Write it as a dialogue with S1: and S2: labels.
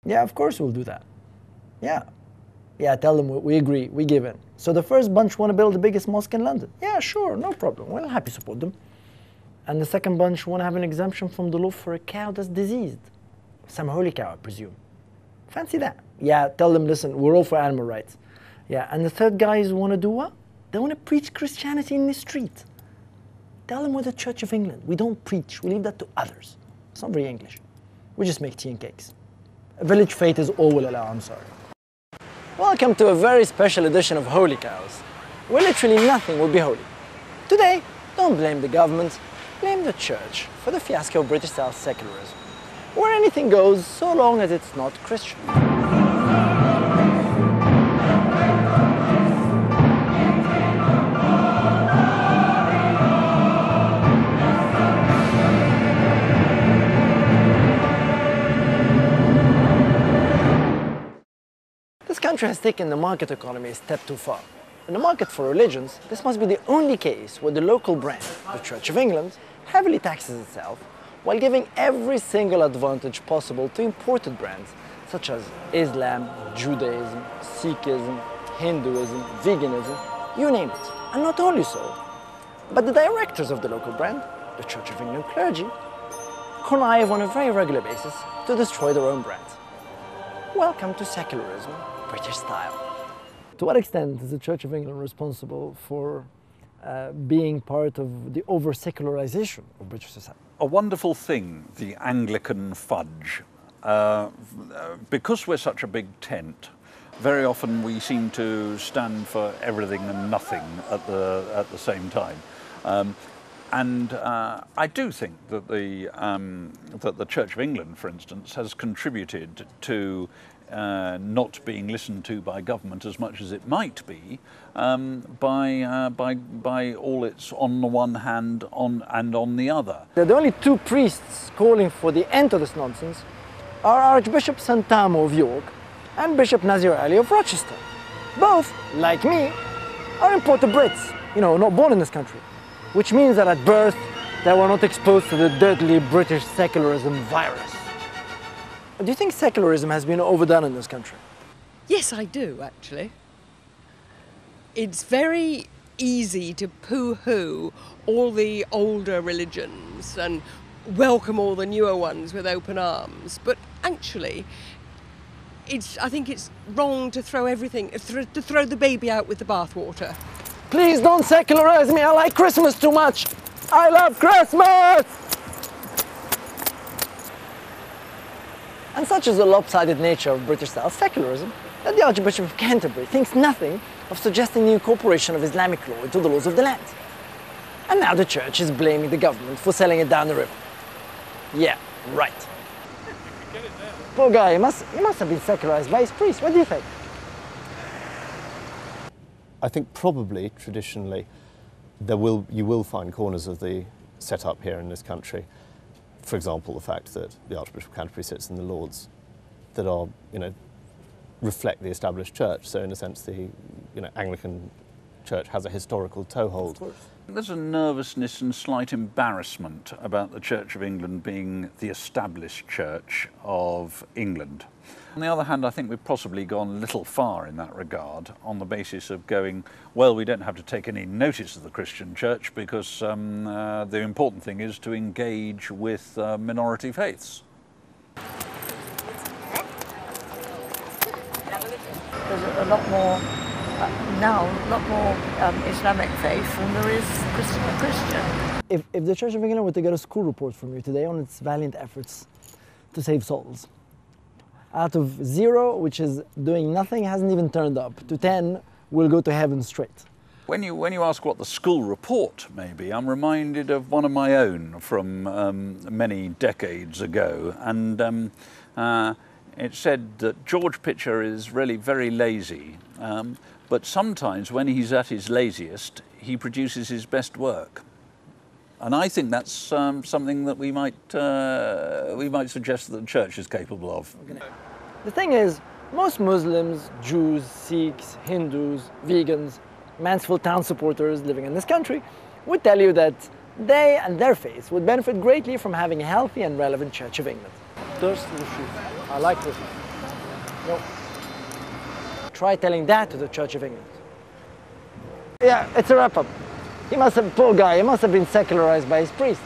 S1: Yeah, of course we'll do that. Yeah. Yeah, tell them we agree, we give in. So the first bunch want to build the biggest mosque in London. Yeah, sure, no problem. We'll happy support them. And the second bunch want to have an exemption from the law for a cow that's diseased. Some holy cow, I presume. Fancy that. Yeah, tell them, listen, we're all for animal rights. Yeah, and the third guys want to do what? They want to preach Christianity in the street. Tell them we're the Church of England. We don't preach, we leave that to others. It's not very English. We just make tea and cakes. A village faith is all we'll allow, I'm sorry. Welcome to a very special edition of Holy Cows, where literally nothing will be holy. Today, don't blame the government, blame the church for the fiasco of British-style secularism, where anything goes so long as it's not Christian. This country has taken the market economy a step too far. In the market for religions, this must be the only case where the local brand, the Church of England, heavily taxes itself while giving every single advantage possible to imported brands such as Islam, Judaism, Sikhism, Hinduism, veganism, you name it. And not only so, but the directors of the local brand, the Church of England clergy, connive on a very regular basis to destroy their own brands. Welcome to secularism, British style. To what extent is the Church of England responsible for being part of the over-secularization of British society?
S2: A wonderful thing, the Anglican fudge. Because we're such a big tent, very often we seem to stand for everything and nothing at the same time. And I do think that the Church of England, for instance, has contributed to not being listened to by government as much as it might be by all its on the one hand and on the other.
S1: The only two priests calling for the end of this nonsense are Archbishop Santamo of York and Bishop Nazir Ali of Rochester. Both, like me, are imported Brits, not born in this country. Which means that at birth, they were not exposed to the deadly British secularism virus. Do you think secularism has been overdone in this country?
S3: Yes, I do, actually. It's very easy to poo-hoo all the older religions and welcome all the newer ones with open arms. But actually, I think it's wrong to throw to throw the baby out with the bathwater.
S1: Please don't secularize me, I like Christmas too much! I love Christmas! And such is the lopsided nature of British-style secularism that the Archbishop of Canterbury thinks nothing of suggesting the incorporation of Islamic law into the laws of the land. And now the church is blaming the government for selling it down the river. Yeah, right. Poor guy, he must have been secularized by his priest. What do you think?
S4: I think probably, traditionally, you will find corners of the setup here in this country. For example, the fact that the Archbishop of Canterbury sits in the Lords that are, reflect the established church. So in a sense, the, Anglican Church has a historical toehold.
S2: There's a nervousness and slight embarrassment about the Church of England being the established church of England. On the other hand, I think we've possibly gone a little far in that regard on the basis of going, well, we don't have to take any notice of the Christian church because the important thing is to engage with minority faiths.
S5: There's a lot more Islamic faith than there is Christian.
S1: If the Church of England were to get a school report from you today on its valiant efforts to save souls, out of 0, which is doing nothing, hasn't even turned up, to 10, will go to heaven straight.
S2: When you ask what the school report may be, I'm reminded of one of my own from many decades ago, and it said that George Pitcher is really very lazy, but sometimes when he's at his laziest, he produces his best work. And I think that's something that we might suggest that the church is capable of.
S1: The thing is, most Muslims, Jews, Sikhs, Hindus, vegans, Mansfield Town supporters living in this country would tell you that they and their faith would benefit greatly from having a healthy and relevant Church of England. Thirst for the truth. I like this. So try telling that to the Church of England. Yeah, it's a wrap-up. He must have, poor guy, he must have been secularized by his priests.